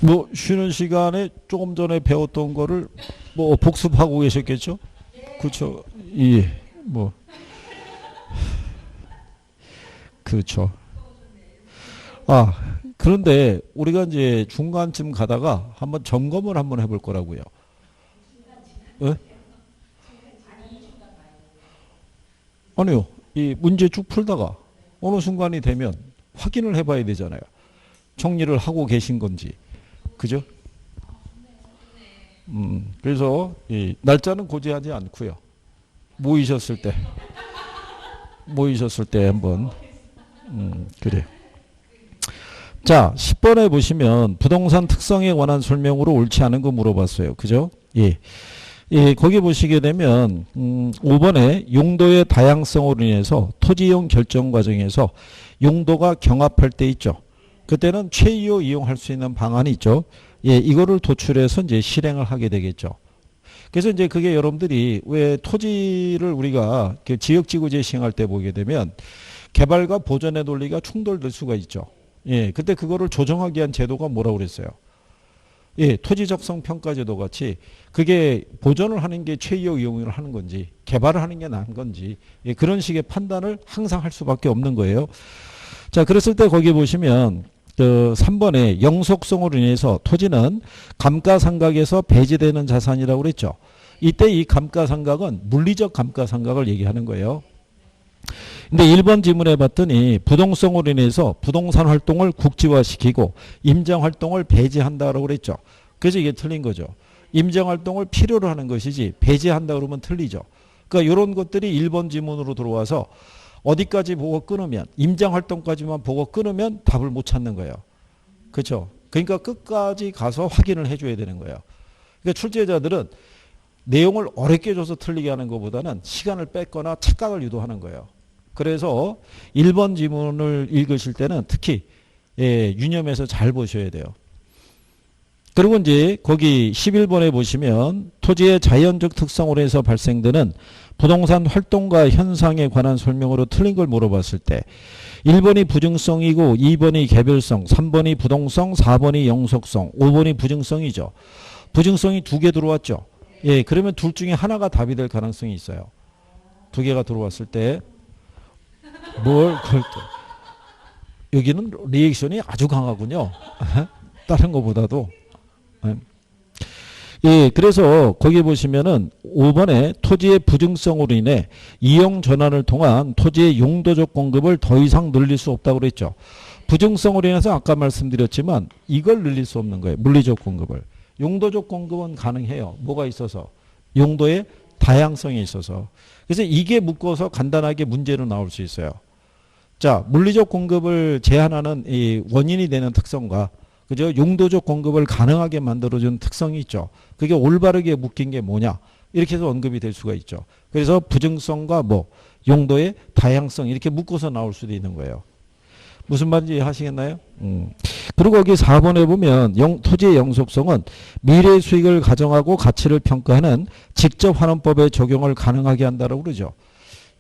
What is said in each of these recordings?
뭐 쉬는 시간에 조금 전에 배웠던 거를 뭐 복습하고 계셨겠죠? 그렇죠. 예. 뭐 그렇죠. 아, 그런데 우리가 이제 중간쯤 가다가 한번 점검을 한번 해볼 거라고요. 예? 아니요. 이 문제 쭉 풀다가 어느 순간이 되면 확인을 해봐야 되잖아요. 정리를 하고 계신 건지. 그죠? 그래서 이 날짜는 고지하지 않고요. 모이셨을 때, 모이셨을 때 한번, 그래. 자, 10번에 보시면 부동산 특성에 관한 설명으로 옳지 않은 거 물어봤어요. 그죠? 예. 예, 거기 보시게 되면 5번에 용도의 다양성으로 인해서 토지이용 결정 과정에서 용도가 경합할 때 있죠. 그때는 최이호 이용할 수 있는 방안이 있죠. 예, 이거를 도출해서 이제 실행을 하게 되겠죠. 그래서 이제 그게 여러분들이 왜 토지를 우리가 그 지역지구제 시행할 때 보게 되면 개발과 보전의 논리가 충돌될 수가 있죠. 예, 그때 그거를 조정하기 위한 제도가 뭐라고 그랬어요? 예, 토지 적성 평가 제도 같이 그게 보전을 하는 게 최이호 이용을 하는 건지 개발을 하는 게 나은 건지 예, 그런 식의 판단을 항상 할 수밖에 없는 거예요. 자, 그랬을 때 거기 보시면 그 3번에 영속성으로 인해서 토지는 감가상각에서 배제되는 자산이라고 그랬죠. 이때 이 감가상각은 물리적 감가상각을 얘기하는 거예요. 근데 1번 지문에 봤더니 부동성으로 인해서 부동산 활동을 국지화시키고 임장 활동을 배제한다고 그랬죠. 그래서 이게 틀린 거죠. 임장 활동을 필요로 하는 것이지 배제한다 그러면 틀리죠. 그러니까 이런 것들이 1번 지문으로 들어와서 어디까지 보고 끊으면 임장 활동까지만 보고 끊으면 답을 못 찾는 거예요. 그렇죠? 그러니까 끝까지 가서 확인을 해줘야 되는 거예요. 그러니까 출제자들은 내용을 어렵게 줘서 틀리게 하는 것보다는 시간을 뺏거나 착각을 유도하는 거예요. 그래서 1번 지문을 읽으실 때는 특히 예, 유념해서 잘 보셔야 돼요. 그리고 이제 거기 11번에 보시면 토지의 자연적 특성으로 해서 발생되는 부동산 활동과 현상에 관한 설명으로 틀린 걸 물어봤을 때 1번이 부증성이고 2번이 개별성, 3번이 부동성, 4번이 영속성, 5번이 부증성이죠. 부증성이 2개 들어왔죠. 예, 그러면 둘 중에 하나가 답이 될 가능성이 있어요. 2개가 들어왔을 때 뭘 그럴 때 여기는 리액션이 아주 강하군요. 다른 것보다도. 예, 그래서 거기 보시면은 5번에 토지의 부증성으로 인해 이용 전환을 통한 토지의 용도적 공급을 더 이상 늘릴 수 없다고 그랬죠. 부증성으로 인해서 아까 말씀드렸지만 이걸 늘릴 수 없는 거예요. 물리적 공급을. 용도적 공급은 가능해요. 뭐가 있어서? 용도의 다양성이 있어서. 그래서 이게 묶어서 간단하게 문제로 나올 수 있어요. 자, 물리적 공급을 제한하는 이 원인이 되는 특성과 그죠? 용도적 공급을 가능하게 만들어주는 특성이 있죠. 그게 올바르게 묶인 게 뭐냐? 이렇게 해서 언급이 될 수가 있죠. 그래서 부증성과 뭐 용도의 다양성 이렇게 묶어서 나올 수도 있는 거예요. 무슨 말인지 하시겠나요? 그리고 여기 4번에 보면 토지의 영속성은 미래 수익을 가정하고 가치를 평가하는 직접환원법의 적용을 가능하게 한다고 그러죠.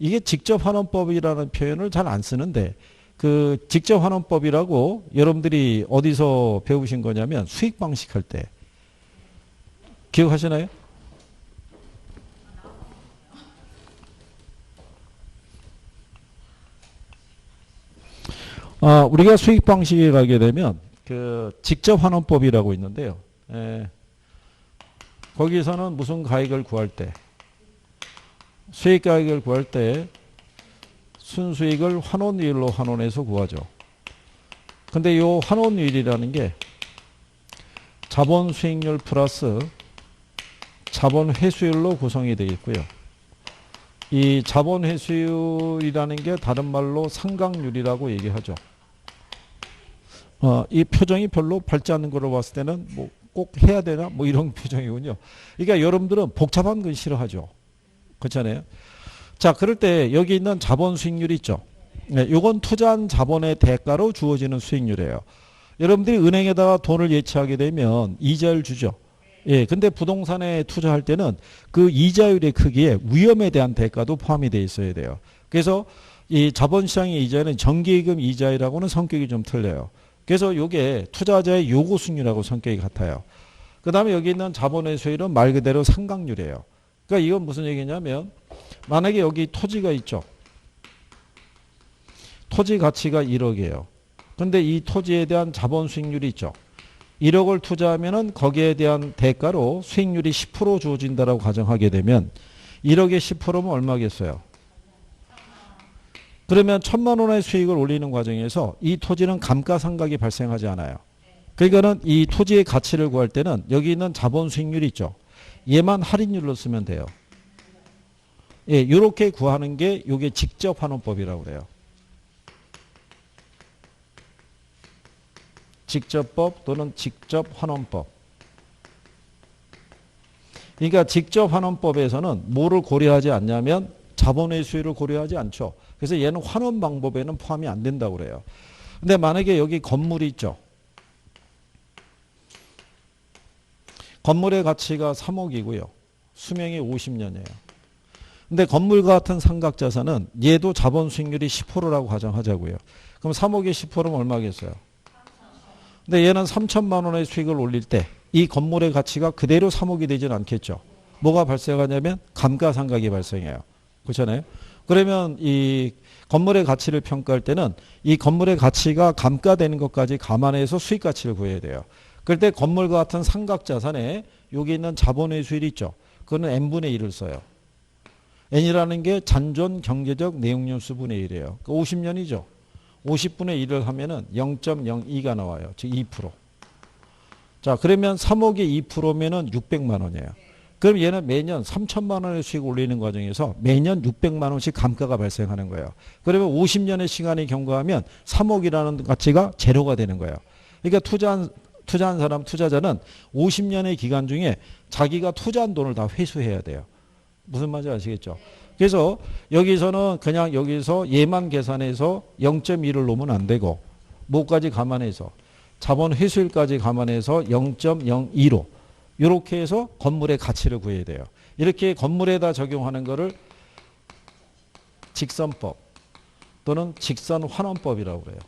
이게 직접환원법이라는 표현을 잘 안 쓰는데 그 직접환원법이라고 여러분들이 어디서 배우신 거냐면 수익 방식 할 때 기억하시나요? 우리가 수익 방식에 가게 되면 그 직접환원법이라고 있는데요. 거기서는 무슨 가액을 구할 때 수익 가액을 구할 때 순수익을 환원율로 환원해서 구하죠. 근데 이 환원율이라는 게 자본 수익률 플러스 자본 회수율로 구성이 되어 있고요. 이 자본 회수율이라는 게 다른 말로 상각률이라고 얘기하죠. 이 표정이 별로 밝지 않은 거로 봤을 때는 뭐 꼭 해야 되나? 뭐 이런 표정이군요. 그러니까 여러분들은 복잡한 건 싫어하죠. 그렇잖아요. 자, 그럴 때 여기 있는 자본 수익률이 있죠. 네, 이건 투자한 자본의 대가로 주어지는 수익률이에요. 여러분들이 은행에다가 돈을 예치하게 되면 이자율 주죠. 예, 근데 부동산에 투자할 때는 그 이자율의 크기에 위험에 대한 대가도 포함이 되어 있어야 돼요. 그래서 이 자본시장의 이자는 정기예금 이자율하고는 성격이 좀 틀려요. 그래서 이게 투자자의 요구 수익률하고 성격이 같아요. 그 다음에 여기 있는 자본의 수익률은 말 그대로 상각률이에요. 그러니까 이건 무슨 얘기냐면 만약에 여기 토지가 있죠. 토지 가치가 1억이에요. 근데 이 토지에 대한 자본 수익률이 있죠. 1억을 투자하면은 거기에 대한 대가로 수익률이 10% 주어진다라고 가정하게 되면 1억에 10%면 얼마겠어요? 그러면 1,000만 원의 수익을 올리는 과정에서 이 토지는 감가상각이 발생하지 않아요. 그러니까는 이 토지의 가치를 구할 때는 여기 있는 자본 수익률이 있죠. 얘만 할인율로 쓰면 돼요. 예, 이렇게 구하는 게 이게 직접 환원법이라고 그래요. 직접법 또는 직접 환원법. 그러니까 직접 환원법에서는 뭐를 고려하지 않냐면 자본의 수익을 고려하지 않죠. 그래서 얘는 환원 방법에는 포함이 안 된다고 그래요. 근데 만약에 여기 건물이 있죠. 건물의 가치가 3억이고요. 수명이 50년이에요. 근데 건물과 같은 삼각자산은 얘도 자본 수익률이 10%라고 가정하자고요. 그럼 3억에 10%면 얼마겠어요? 근데 얘는 3천만 원의 수익을 올릴 때 이 건물의 가치가 그대로 3억이 되지는 않겠죠. 뭐가 발생하냐면 감가상각이 발생해요. 그렇잖아요. 그러면 이 건물의 가치를 평가할 때는 이 건물의 가치가 감가되는 것까지 감안해서 수익 가치를 구해야 돼요. 그럴 때 건물과 같은 삼각자산에 여기 있는 자본의 수익이 있죠. 그거는 n분의 1을 써요. n이라는 게 잔존 경제적 내용연수분의 1이에요. 50년이죠. 50분의 1을 하면은 0.02가 나와요. 즉 2%. 자, 그러면 3억에 2%면은 600만 원이에요. 그럼 얘는 매년 3천만 원의 수익 올리는 과정에서 매년 600만 원씩 감가가 발생하는 거예요. 그러면 50년의 시간이 경과하면 3억이라는 가치가 제로가 되는 거예요. 그러니까 투자한 사람, 투자자는 50년의 기간 중에 자기가 투자한 돈을 다 회수해야 돼요. 무슨 말인지 아시겠죠? 그래서 여기서는 그냥 여기서 얘만 계산해서 0.1을 놓으면 안 되고 뭐까지 감안해서 자본 회수율까지 감안해서 0.02로 이렇게 해서 건물의 가치를 구해야 돼요. 이렇게 건물에다 적용하는 거를 직선법 또는 직선환원법이라고 그래요.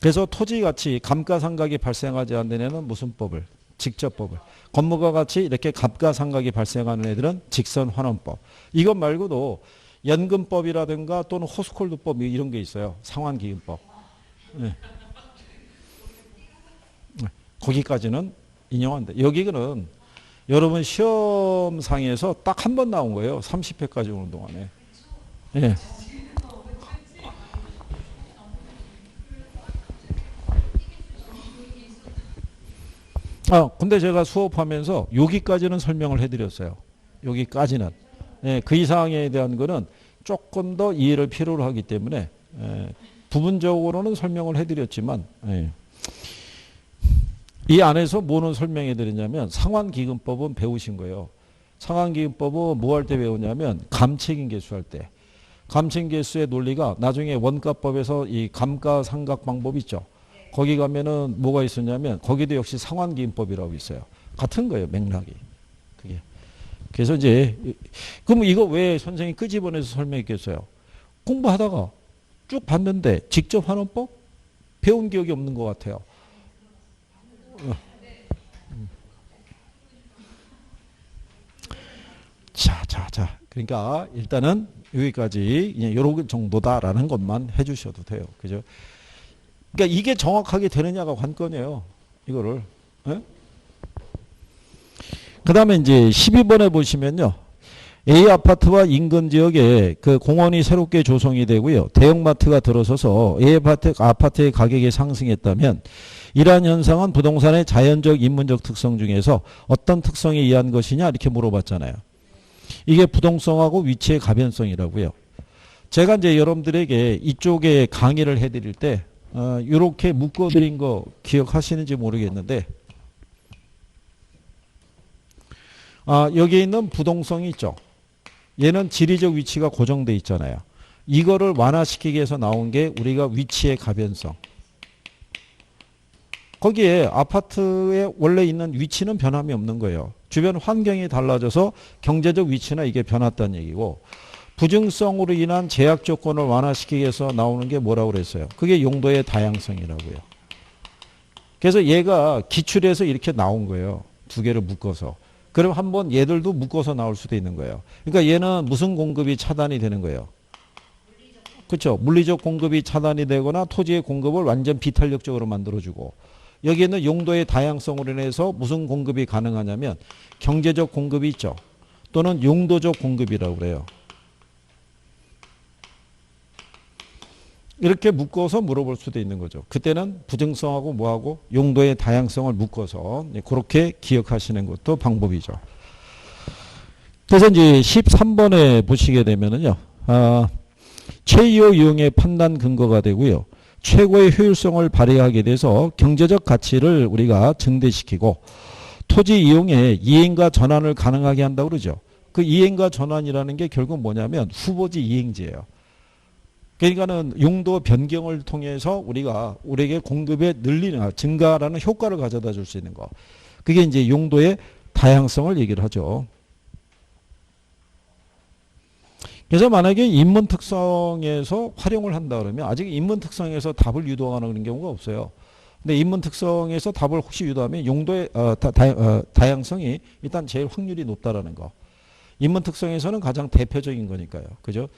그래서 토지 가치 감가상각이 발생하지 않는 애는 무슨 법을? 직접법을. 건물과 같이 이렇게 감가상각이 발생하는 애들은 직선환원법. 이것 말고도 연금법이라든가 또는 호스콜드법 이런 게 있어요. 상환기금법. 네. 거기까지는 인용한다. 여기는 여러분 시험상에서 딱 한 번 나온 거예요. 30회까지 오는 동안에. 네. 근데 제가 수업하면서 여기까지는 설명을 해드렸어요. 여기까지는. 예, 그 이상에 대한 거는 조금 더 이해를 필요로 하기 때문에 부분적으로는 설명을 해드렸지만 이 안에서 뭐는 설명해 드렸냐면 상환기금법은 배우신 거예요. 상환기금법은 뭐 할 때 배우냐면 감책인계수 할 때. 감책인계수의 논리가 나중에 원가법에서 이 감가상각 방법 있죠. 거기 가면은 뭐가 있었냐면 거기도 역시 상환기금법이라고 있어요. 같은 거예요. 맥락이. 그게. 그래서 이제 그럼 이거 왜 선생님이 끄집어내서 설명했겠어요? 공부하다가 쭉 봤는데 직접 환원법 배운 기억이 없는 것 같아요. 자. 그러니까 일단은 여기까지 이런 정도다라는 것만 해주셔도 돼요. 그죠? 그러니까 이게 정확하게 되느냐가 관건이에요. 이거를. 그 다음에 이제 12번에 보시면요. A 아파트와 인근 지역에 그 공원이 새롭게 조성이 되고요. 대형마트가 들어서서 A 아파트의 가격이 상승했다면 이러한 현상은 부동산의 자연적 인문적 특성 중에서 어떤 특성에 의한 것이냐 이렇게 물어봤잖아요. 이게 부동성하고 위치의 가변성이라고요. 제가 이제 여러분들에게 이쪽에 강의를 해드릴 때 이렇게 묶어드린 거 기억하시는지 모르겠는데 여기에 있는 부동성이 있죠. 얘는 지리적 위치가 고정돼 있잖아요. 이거를 완화시키기 위해서 나온 게 우리가 위치의 가변성. 거기에 아파트에 원래 있는 위치는 변함이 없는 거예요. 주변 환경이 달라져서 경제적 위치나 이게 변했다는 얘기고 부증성으로 인한 제약 조건을 완화시키기 위해서 나오는 게 뭐라고 그랬어요? 그게 용도의 다양성이라고요. 그래서 얘가 기출에서 이렇게 나온 거예요. 두 개를 묶어서. 그럼 한번 얘들도 묶어서 나올 수도 있는 거예요. 그러니까 얘는 무슨 공급이 차단이 되는 거예요? 그렇죠. 물리적 공급이 차단이 되거나 토지의 공급을 완전 비탄력적으로 만들어주고, 여기에는 용도의 다양성으로 인해서 무슨 공급이 가능하냐면 경제적 공급이 있죠. 또는 용도적 공급이라고 그래요. 이렇게 묶어서 물어볼 수도 있는 거죠. 그때는 부증성하고 뭐하고 용도의 다양성을 묶어서 그렇게 기억하시는 것도 방법이죠. 그래서 이제 13번에 보시게 되면은요. 최이호 이용의 판단 근거가 되고요. 최고의 효율성을 발휘하게 돼서 경제적 가치를 우리가 증대시키고 토지 이용의 이행과 전환을 가능하게 한다고 그러죠. 그 이행과 전환이라는 게 결국 뭐냐면 후보지 이행제예요. 그러니까는 용도 변경을 통해서 우리가 우리에게 공급에 늘리는 증가라는 효과를 가져다 줄 수 있는 거. 그게 이제 용도의 다양성을 얘기를 하죠. 그래서 만약에 인문 특성에서 활용을 한다 그러면 아직 인문 특성에서 답을 유도하는 그런 경우가 없어요. 근데 인문 특성에서 답을 혹시 유도하면 용도의 다양성이 일단 제일 확률이 높다라는 거. 인문 특성에서는 가장 대표적인 거니까요. 그죠?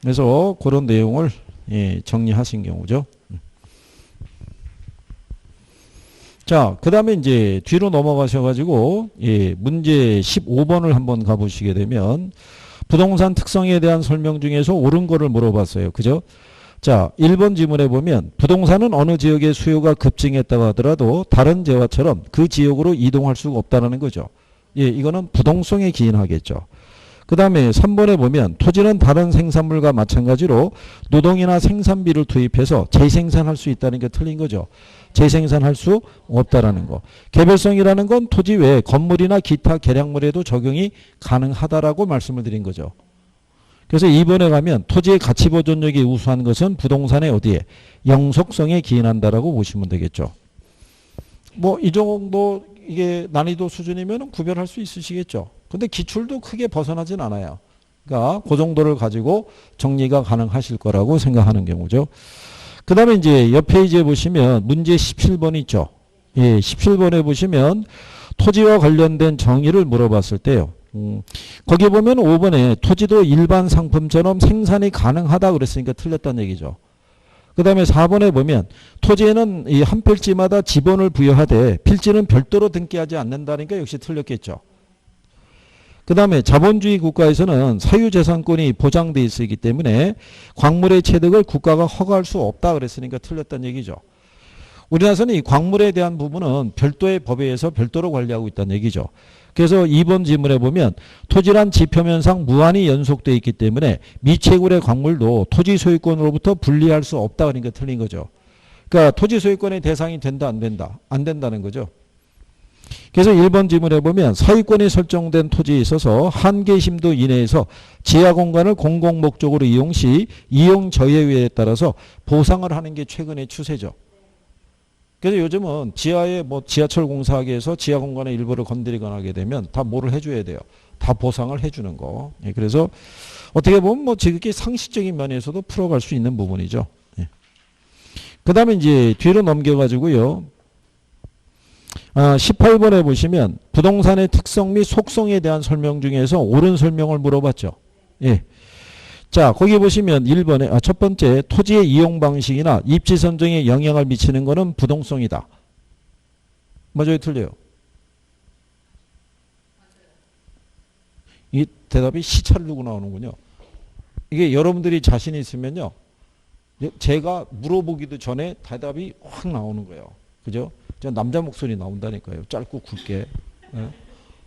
그래서 그런 내용을 정리하신 경우죠. 자, 그 다음에 이제 뒤로 넘어가셔가지고, 문제 15번을 한번 가보시게 되면, 부동산 특성에 대한 설명 중에서 옳은 거를 물어봤어요. 그죠? 자, 1번 지문에 보면, 부동산은 어느 지역의 수요가 급증했다고 하더라도 다른 지역처럼 그 지역으로 이동할 수가 없다는 거죠. 이거는 부동성에 기인하겠죠. 그 다음에 3번에 보면 토지는 다른 생산물과 마찬가지로 노동이나 생산비를 투입해서 재생산할 수 있다는 게 틀린 거죠. 재생산할 수 없다라는 거. 개별성이라는 건 토지 외에 건물이나 기타 계량물에도 적용이 가능하다라고 말씀을 드린 거죠. 그래서 2번에 가면 토지의 가치 보존력이 우수한 것은 부동산의 어디에? 영속성에 기인한다라고 보시면 되겠죠. 뭐 이 정도 이게 난이도 수준이면 구별할 수 있으시겠죠. 근데 기출도 크게 벗어나진 않아요. 그러니까 그 정도를 가지고 정리가 가능하실 거라고 생각하는 경우죠. 그 다음에 이제 옆 페이지에 보시면 문제 17번 있죠. 17번에 보시면 토지와 관련된 정의를 물어봤을 때요. 거기 보면 5번에 토지도 일반 상품처럼 생산이 가능하다 그랬으니까 틀렸다는 얘기죠. 그 다음에 4번에 보면 토지에는 이 한 필지마다 지번을 부여하되 필지는 별도로 등기하지 않는다니까 역시 틀렸겠죠. 그 다음에 자본주의 국가에서는 사유재산권이 보장되어 있기 때문에 광물의 취득을 국가가 허가할 수 없다 그랬으니까 틀렸다는 얘기죠. 우리나라에서는 이 광물에 대한 부분은 별도의 법에 의해서 별도로 관리하고 있다는 얘기죠. 그래서 2번 지문에 보면 토지란 지표면상 무한히 연속되어 있기 때문에 미채굴의 광물도 토지 소유권으로부터 분리할 수 없다 그러니까 틀린 거죠. 그러니까 토지 소유권의 대상이 된다 안 된다? 안 된다는 거죠. 그래서 1번 지문에 보면 사유권이 설정된 토지에 있어서 한계 심도 이내에서 지하 공간을 공공 목적으로 이용 시 이용 저해율에 따라서 보상을 하는 게 최근의 추세죠. 그래서 요즘은 지하에 뭐 지하철 공사하기 위해서 지하 공간의 일부를 건드리거나 하게 되면 다 뭐를 해줘야 돼요. 다 보상을 해주는 거. 그래서 어떻게 보면 뭐 지극히 상식적인 면에서도 풀어갈 수 있는 부분이죠. 그 다음에 이제 뒤로 넘겨가지고요. 18번에 보시면 부동산의 특성 및 속성에 대한 설명 중에서 옳은 설명을 물어봤죠. 자, 거기 보시면 1번에 첫 번째 토지의 이용 방식이나 입지 선정에 영향을 미치는 것은 부동성이다. 맞아요, 틀려요? 이 대답이 시차를 두고 나오는군요. 이게 여러분들이 자신 있으면요. 제가 물어보기도 전에 대답이 확 나오는 거예요. 그죠? 남자 목소리 나온다니까요. 짧고 굵게.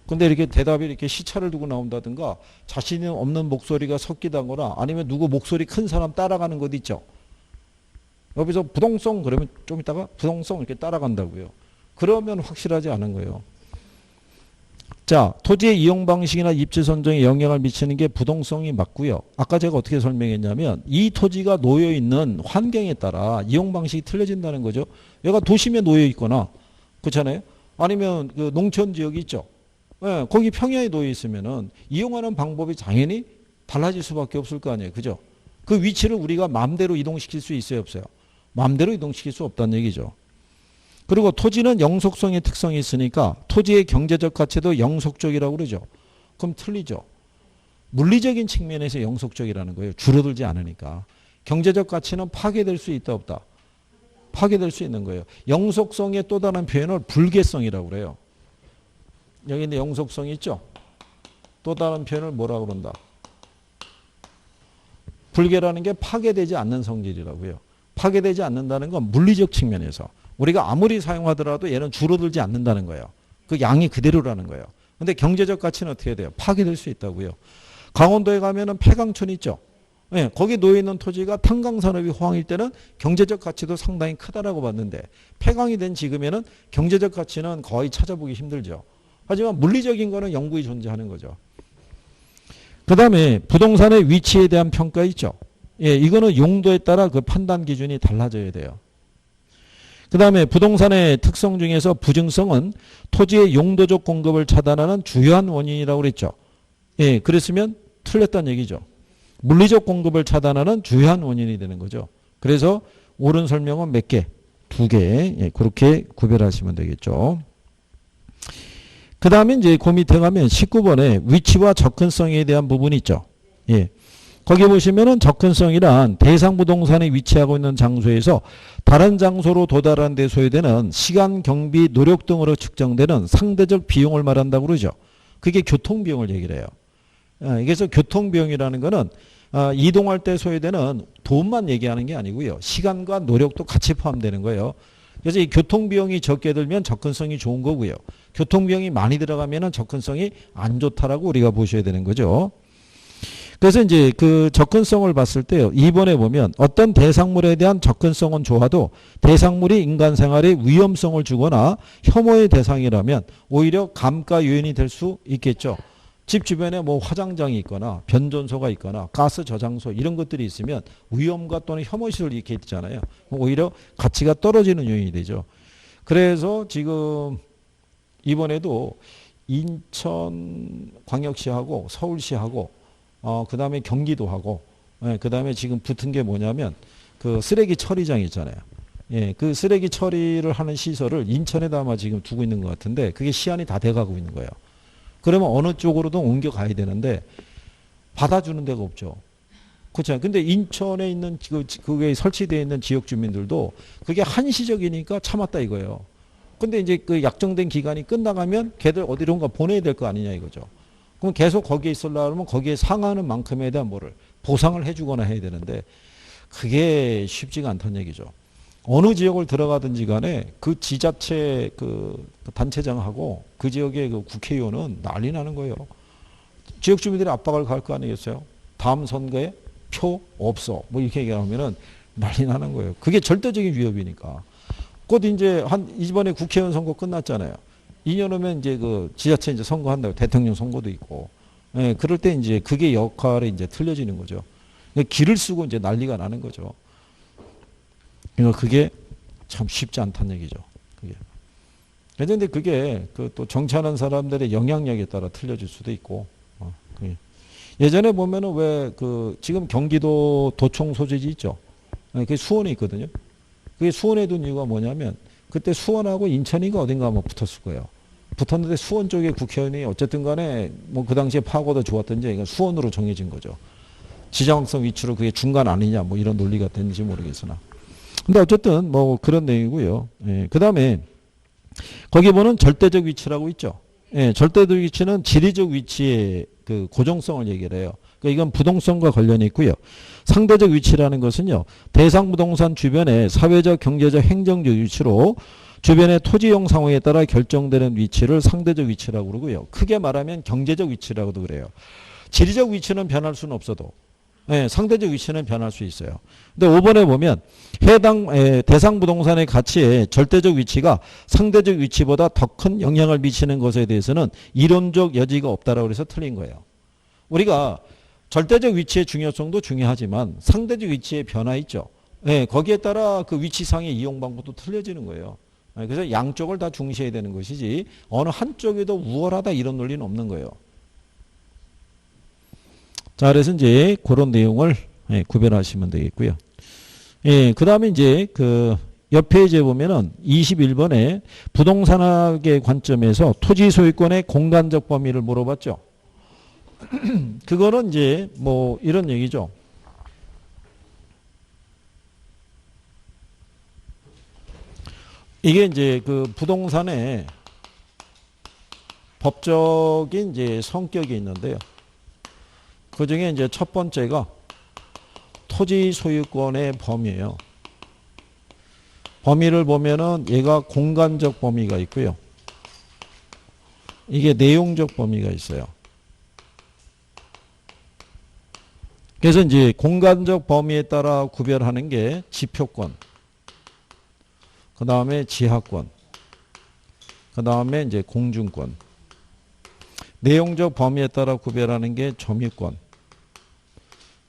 근데 이렇게 대답이 이렇게 시차를 두고 나온다든가 자신이 없는 목소리가 섞이다거나 아니면 누구 목소리 큰 사람 따라가는 것 있죠. 여기서 부동성 그러면 좀 이따가 부동성 이렇게 따라간다고요. 그러면 확실하지 않은 거예요. 자, 토지의 이용 방식이나 입지 선정에 영향을 미치는 게 부동성이 맞고요. 아까 제가 어떻게 설명했냐면 이 토지가 놓여 있는 환경에 따라 이용 방식이 틀려진다는 거죠. 얘가 도심에 놓여 있거나 그렇잖아요. 아니면 그 농촌 지역이 있죠. 예, 거기 평야에 놓여 있으면은 이용하는 방법이 당연히 달라질 수밖에 없을 거 아니에요. 그죠? 그 위치를 우리가 마음대로 이동시킬 수 있어요, 없어요? 마음대로 이동시킬 수 없다는 얘기죠. 그리고 토지는 영속성의 특성이 있으니까 토지의 경제적 가치도 영속적이라고 그러죠. 그럼 틀리죠. 물리적인 측면에서 영속적이라는 거예요. 줄어들지 않으니까. 경제적 가치는 파괴될 수 있다, 없다? 파괴될 수 있는 거예요. 영속성의 또 다른 표현을 불개성이라고 그래요. 여기 있는 영속성이 있죠? 또 다른 표현을 뭐라고 그런다? 불개라는 게 파괴되지 않는 성질이라고요. 파괴되지 않는다는 건 물리적 측면에서 우리가 아무리 사용하더라도 얘는 줄어들지 않는다는 거예요. 그 양이 그대로라는 거예요. 근데 경제적 가치는 어떻게 돼요? 파괴될 수 있다고요. 강원도에 가면은 폐강촌 있죠? 네, 거기 놓여있는 토지가 탄광산업이 호황일 때는 경제적 가치도 상당히 크다라고 봤는데 폐강이 된 지금에는 경제적 가치는 거의 찾아보기 힘들죠. 하지만 물리적인 거는 영구히 존재하는 거죠. 그 다음에 부동산의 위치에 대한 평가 있죠. 예, 이거는 용도에 따라 그 판단 기준이 달라져야 돼요. 그 다음에 부동산의 특성 중에서 부증성은 토지의 용도적 공급을 차단하는 주요한 원인이라고 그랬죠. 예, 그랬으면 틀렸다는 얘기죠. 물리적 공급을 차단하는 주요한 원인이 되는 거죠. 그래서 옳은 설명은 몇 개? 2개. 예, 그렇게 구별하시면 되겠죠. 그 다음에 이제 그 밑에 가면 19번에 위치와 접근성에 대한 부분이 있죠. 예. 거기 보시면은 접근성이란 대상 부동산이 위치하고 있는 장소에서 다른 장소로 도달하는 데 소요되는 시간, 경비, 노력 등으로 측정되는 상대적 비용을 말한다고 그러죠. 그게 교통비용을 얘기를 해요. 그래서 교통비용이라는 거는 이동할 때 소요되는 돈만 얘기하는 게 아니고요. 시간과 노력도 같이 포함되는 거예요. 그래서 이 교통비용이 적게 들면 접근성이 좋은 거고요. 교통비용이 많이 들어가면 접근성이 안 좋다라고 우리가 보셔야 되는 거죠. 그래서 이제 그 접근성을 봤을 때요. 2번에 보면 어떤 대상물에 대한 접근성은 좋아도 대상물이 인간 생활에 위험성을 주거나 혐오의 대상이라면 오히려 감가 요인이 될 수 있겠죠. 집 주변에 뭐 화장장이 있거나 변전소가 있거나 가스 저장소 이런 것들이 있으면 위험과 또는 혐오시설이 이렇게 있잖아요. 오히려 가치가 떨어지는 요인이 되죠. 그래서 지금 이번에도 인천광역시하고 서울시하고 그 다음에 경기도하고 그 다음에 지금 붙은 게 뭐냐면 그 쓰레기 처리장 있잖아요. 예, 그 쓰레기 처리를 하는 시설을 인천에다 아마 지금 두고 있는 것 같은데 그게 시안이 다 돼가고 있는 거예요. 그러면 어느 쪽으로도 옮겨가야 되는데 받아주는 데가 없죠. 그렇죠. 근데 인천에 있는 그게 설치되어 있는 지역 주민들도 그게 한시적이니까 참았다 이거예요. 근데 이제 그 약정된 기간이 끝나가면 걔들 어디론가 보내야 될 거 아니냐 이거죠. 그럼 계속 거기에 있으려면 거기에 상하는 만큼에 대한 뭐를 보상을 해주거나 해야 되는데 그게 쉽지가 않다는 얘기죠. 어느 지역을 들어가든지 간에 그 지자체 그 단체장하고 그 지역의 그 국회의원은 난리 나는 거예요. 지역 주민들이 압박을 가할 거 아니겠어요? 다음 선거에 표 없어. 뭐 이렇게 얘기하면은 난리 나는 거예요. 그게 절대적인 위협이니까. 곧 이제 이번에 국회의원 선거 끝났잖아요. 2년 후면 이제 그 지자체 이제 선거한다고 대통령 선거도 있고. 예, 그럴 때 이제 그게 역할이 이제 틀려지는 거죠. 길을 쓰고 이제 난리가 나는 거죠. 그러니까 그게 참 쉽지 않다는 얘기죠. 그게. 그런데 그게 그 또 정치하는 사람들의 영향력에 따라 틀려질 수도 있고. 그게. 예전에 보면은 왜 그 지금 경기도 도청 소재지 있죠. 그게 수원에 있거든요. 그게 수원에 둔 이유가 뭐냐면 그때 수원하고 인천인가 어딘가 한번 붙었을 거예요. 붙었는데 수원 쪽의 국회의원이 어쨌든 간에 뭐 그 당시에 파고도 좋았던지 수원으로 정해진 거죠. 지정학성 위치로 그게 중간 아니냐 뭐 이런 논리가 됐는지 모르겠으나. 근데 어쨌든 뭐 그런 내용이고요. 예, 그 다음에 거기 보는 절대적 위치라고 있죠. 예, 절대적 위치는 지리적 위치의 그 고정성을 얘기를 해요. 그러니까 이건 부동성과 관련이 있고요. 상대적 위치라는 것은요. 대상 부동산 주변의 사회적, 경제적, 행정적 위치로 주변의 토지용 상황에 따라 결정되는 위치를 상대적 위치라고 그러고요. 크게 말하면 경제적 위치라고도 그래요. 지리적 위치는 변할 수는 없어도 예, 상대적 위치는 변할 수 있어요. 근데 5번에 보면 해당 대상 부동산의 가치의 절대적 위치가 상대적 위치보다 더 큰 영향을 미치는 것에 대해서는 이론적 여지가 없다라고 해서 틀린 거예요. 우리가 절대적 위치의 중요성도 중요하지만 상대적 위치의 변화 있죠. 예, 거기에 따라 그 위치상의 이용 방법도 틀려지는 거예요. 그래서 양쪽을 다 중시해야 되는 것이지 어느 한쪽이 더 우월하다 이런 논리는 없는 거예요. 자, 그래서 이제 그런 내용을 구별하시면 되겠고요. 예, 그 다음에 이제 그 옆 페이지에 보면은 21번에 부동산학의 관점에서 토지 소유권의 공간적 범위를 물어봤죠. 그거는 이제 뭐 이런 얘기죠. 이게 이제 그 부동산의 법적인 이제 성격이 있는데요. 그 중에 이제 첫 번째가 토지 소유권의 범위예요. 범위를 보면은 얘가 공간적 범위가 있고요. 이게 내용적 범위가 있어요. 그래서 이제 공간적 범위에 따라 구별하는 게 지표권, 그 다음에 지하권, 그 다음에 이제 공중권. 내용적 범위에 따라 구별하는 게 점유권,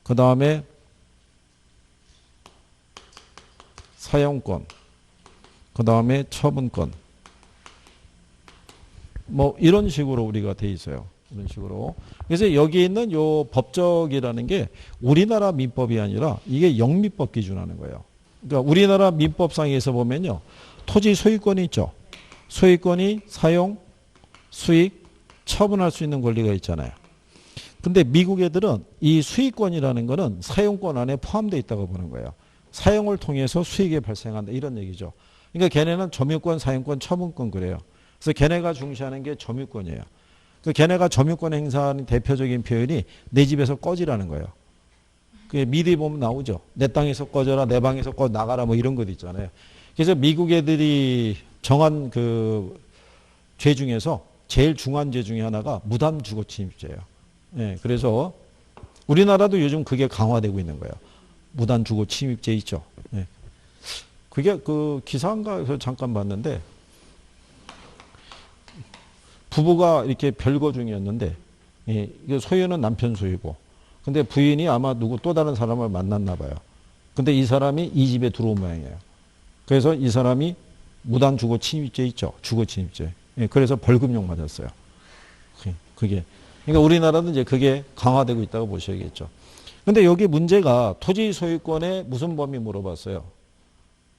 그 다음에 사용권, 그 다음에 처분권. 뭐 이런 식으로 우리가 돼 있어요. 이런 식으로. 그래서 여기 있는 요 법적이라는 게 우리나라 민법이 아니라 이게 영미법 기준하는 거예요. 그러니까 우리나라 민법상에서 보면요. 토지 소유권이 있죠. 소유권이 사용, 수익, 처분할 수 있는 권리가 있잖아요. 근데 미국 애들은 이 수익권이라는 거는 사용권 안에 포함되어 있다고 보는 거예요. 사용을 통해서 수익이 발생한다 이런 얘기죠. 그러니까 걔네는 점유권, 사용권, 처분권 그래요. 그래서 걔네가 중시하는 게 점유권이에요. 그 걔네가 점유권 행사하는 대표적인 표현이 내 집에서 꺼지라는 거예요. 그게 미리 보면 나오죠. 내 땅에서 꺼져라, 내 방에서 꺼 나가라 뭐 이런 것 있잖아요. 그래서 미국 애들이 정한 그 죄 중에서 제일 중한 죄 중에 하나가 무단 주거 침입죄예요. 예, 그래서 우리나라도 요즘 그게 강화되고 있는 거예요. 무단 주거 침입죄 있죠. 예. 그게 그 기사인가에서 잠깐 봤는데 부부가 이렇게 별거 중이었는데 예, 이게 소유는 남편 소유고 근데 부인이 아마 누구 또 다른 사람을 만났나 봐요. 근데 이 사람이 이 집에 들어온 모양이에요. 그래서 이 사람이 무단 주거 침입죄 있죠. 주거 침입죄. 예, 그래서 벌금형 맞았어요. 그게. 그러니까 우리나라도 이제 그게 강화되고 있다고 보셔야겠죠. 근데 여기 문제가 토지 소유권의 무슨 범위 물어봤어요.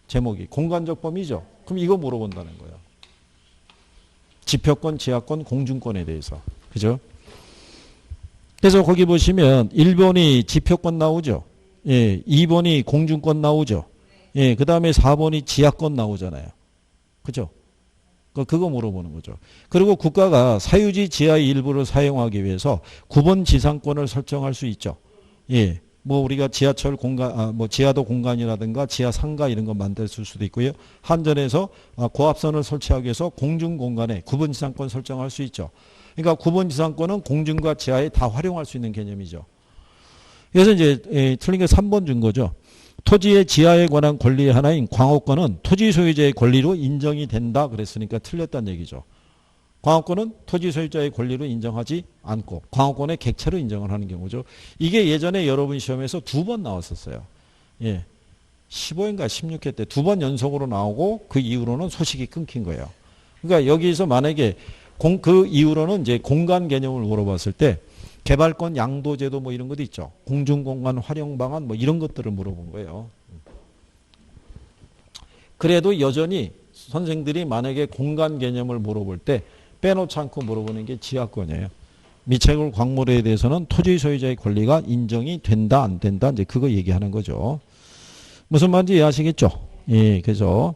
제목이 공간적 범위죠. 그럼 이거 물어본다는 거예요. 지표권, 지하권, 공중권에 대해서. 그죠? 그래서 거기 보시면 1번이 지표권 나오죠. 예, 2번이 공중권 나오죠. 예, 그 다음에 4번이 지하권 나오잖아요. 그죠? 그거 물어보는 거죠. 그리고 국가가 사유지 지하의 일부를 사용하기 위해서 구분 지상권을 설정할 수 있죠. 예. 뭐 우리가 지하철 공간, 뭐 지하도 공간이라든가 지하 상가 이런 거 만들 수도 있고요. 한전에서 고압선을 설치하기 위해서 공중 공간에 구분 지상권 설정할 수 있죠. 그러니까 구분 지상권은 공중과 지하에 다 활용할 수 있는 개념이죠. 그래서 이제 틀린 게 3번 준 거죠. 토지의 지하에 관한 권리의 하나인 광업권은 토지 소유자의 권리로 인정이 된다 그랬으니까 틀렸다는 얘기죠. 광업권은 토지 소유자의 권리로 인정하지 않고 광업권의 객체로 인정을 하는 경우죠. 이게 예전에 여러분 시험에서 2번 나왔었어요. 예. 15회인가 16회 때 2번 연속으로 나오고 그 이후로는 소식이 끊긴 거예요. 그러니까 여기서 만약에 그 이후로는 이제 공간 개념을 물어봤을 때 개발권 양도제도 뭐 이런 것도 있죠. 공중공간 활용 방안 뭐 이런 것들을 물어본 거예요. 그래도 여전히 선생들이 만약에 공간 개념을 물어볼 때 빼놓지 않고 물어보는 게 지하권이에요. 미채굴 광물에 대해서는 토지 소유자의 권리가 인정이 된다 안 된다 이제 그거 얘기하는 거죠. 무슨 말인지 이해하시겠죠? 예, 그래서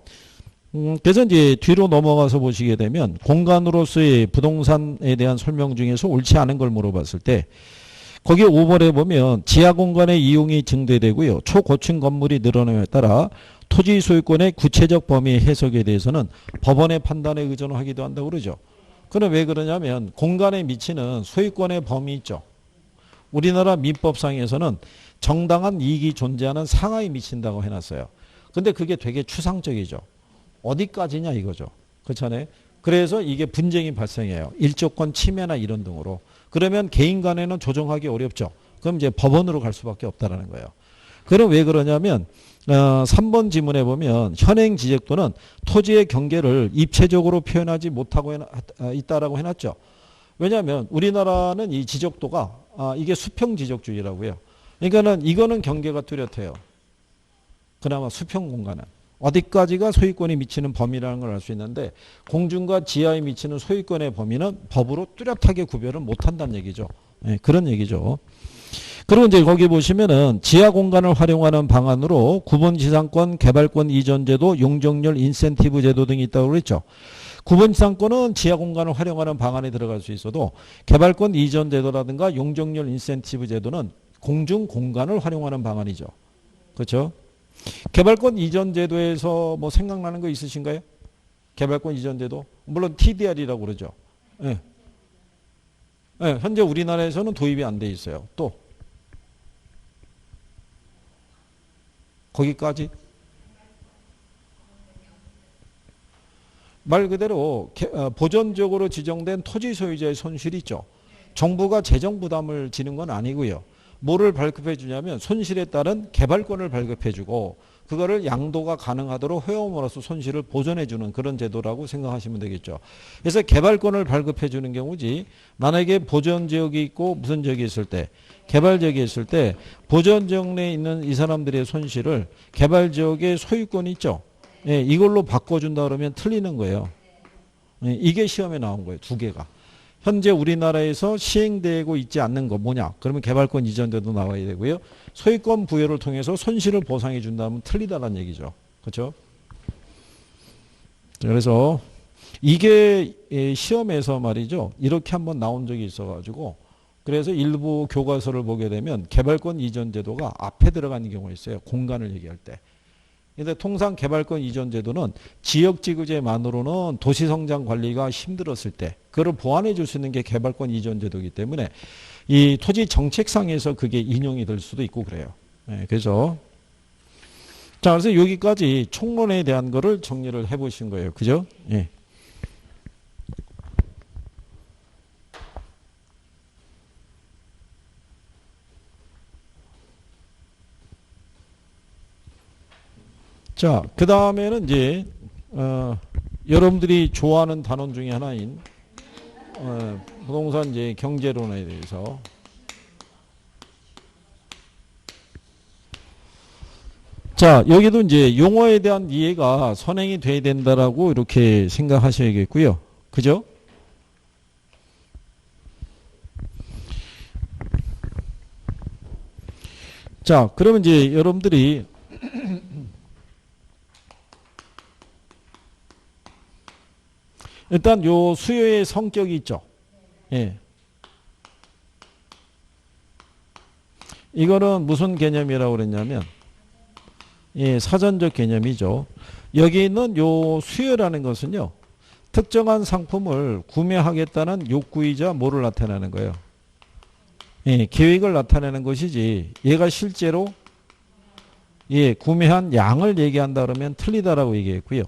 이제 뒤로 넘어가서 보시게 되면 공간으로서의 부동산에 대한 설명 중에서 옳지 않은 걸 물어봤을 때 거기 5번에 보면 지하 공간의 이용이 증대되고요. 초고층 건물이 늘어남에 따라 토지 소유권의 구체적 범위 해석에 대해서는 법원의 판단에 의존하기도 한다고 그러죠. 그럼 왜 그러냐면 공간에 미치는 소유권의 범위 있죠. 우리나라 민법상에서는 정당한 이익이 존재하는 상하에 미친다고 해놨어요. 근데 그게 되게 추상적이죠. 어디까지냐 이거죠. 그렇잖아요. 그래서 이게 분쟁이 발생해요. 일조권 침해나 이런 등으로. 그러면 개인 간에는 조정하기 어렵죠. 그럼 이제 법원으로 갈 수밖에 없다라는 거예요. 그럼 왜 그러냐면 3번 지문에 보면 현행 지적도는 토지의 경계를 입체적으로 표현하지 못하고 있다라고 해놨죠. 왜냐하면 우리나라는 이 지적도가 이게 수평 지적주의라고요. 그러니까는 이거는 경계가 뚜렷해요. 그나마 수평 공간은. 어디까지가 소유권이 미치는 범위라는 걸 알 수 있는데 공중과 지하에 미치는 소유권의 범위는 법으로 뚜렷하게 구별을 못한다는 얘기죠. 네, 그런 얘기죠. 그리고 이제 거기 보시면은 지하 공간을 활용하는 방안으로 구분지상권, 개발권 이전제도, 용적률 인센티브 제도 등이 있다고 그랬죠. 구분지상권은 지하 공간을 활용하는 방안에 들어갈 수 있어도 개발권 이전 제도라든가 용적률 인센티브 제도는 공중 공간을 활용하는 방안이죠. 그렇죠? 개발권 이전 제도에서 뭐 생각나는 거 있으신가요? 개발권 이전 제도? 물론 TDR이라고 그러죠. 네. 네, 현재 우리나라에서는 도입이 안 돼 있어요. 또 거기까지 말 그대로 보전적으로 지정된 토지 소유자의 손실이 있죠. 정부가 재정 부담을 지는 건 아니고요. 뭐를 발급해 주냐면 손실에 따른 개발권을 발급해 주고 그거를 양도가 가능하도록 회원으로서 손실을 보전해 주는 그런 제도라고 생각하시면 되겠죠. 그래서 개발권을 발급해 주는 경우지 만약에 보전 지역이 있고 무슨 지역이 있을 때 개발 지역이 있을 때 보전 지역 내에 있는 이 사람들의 손실을 개발 지역의 소유권이 있죠. 예, 이걸로 바꿔준다 그러면 틀리는 거예요. 예, 이게 시험에 나온 거예요. 두 개가. 현재 우리나라에서 시행되고 있지 않는 거 뭐냐? 그러면 개발권 이전제도 나와야 되고요. 소유권 부여를 통해서 손실을 보상해 준다면 틀리다는 얘기죠. 그렇죠? 그래서 이게 시험에서 말이죠. 이렇게 한번 나온 적이 있어가지고 그래서 일부 교과서를 보게 되면 개발권 이전 제도가 앞에 들어가는 경우가 있어요. 공간을 얘기할 때. 근데 통상 개발권 이전 제도는 지역지구제만으로는 도시성장 관리가 힘들었을 때 그걸 보완해 줄 수 있는 게 개발권 이전 제도이기 때문에 이 토지 정책상에서 그게 인용이 될 수도 있고 그래요. 네, 그래서 자, 그래서 여기까지 총론에 대한 거를 정리를 해 보신 거예요. 그죠? 예. 자, 그 다음에는 이제 여러분들이 좋아하는 단원 중에 하나인 부동산 이제 경제론에 대해서 자, 여기도 이제 용어에 대한 이해가 선행이 돼야 된다라고 이렇게 생각하셔야겠고요. 그죠? 자, 그러면 이제 여러분들이 일단 요 수요의 성격이 있죠. 예. 이거는 무슨 개념이라고 그랬냐면 예, 사전적 개념이죠. 여기 있는 요 수요라는 것은요. 특정한 상품을 구매하겠다는 욕구이자 뭐를 나타내는 거예요. 예, 계획을 나타내는 것이지 얘가 실제로 예, 구매한 양을 얘기한다 그러면 틀리다라고 얘기했고요.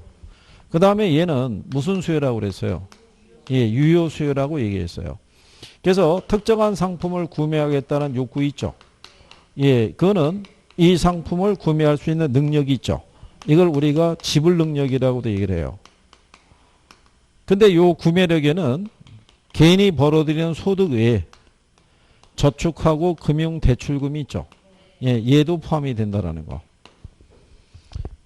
그 다음에 얘는 무슨 수요라고 그랬어요? 예, 유효 수요라고 얘기했어요. 그래서 특정한 상품을 구매하겠다는 욕구 있죠. 예, 그거는 이 상품을 구매할 수 있는 능력이 있죠. 이걸 우리가 지불 능력이라고도 얘기를 해요. 근데 요 구매력에는 개인이 벌어들이는 소득 외에 저축하고 금융 대출금이 있죠. 예, 얘도 포함이 된다라는 거.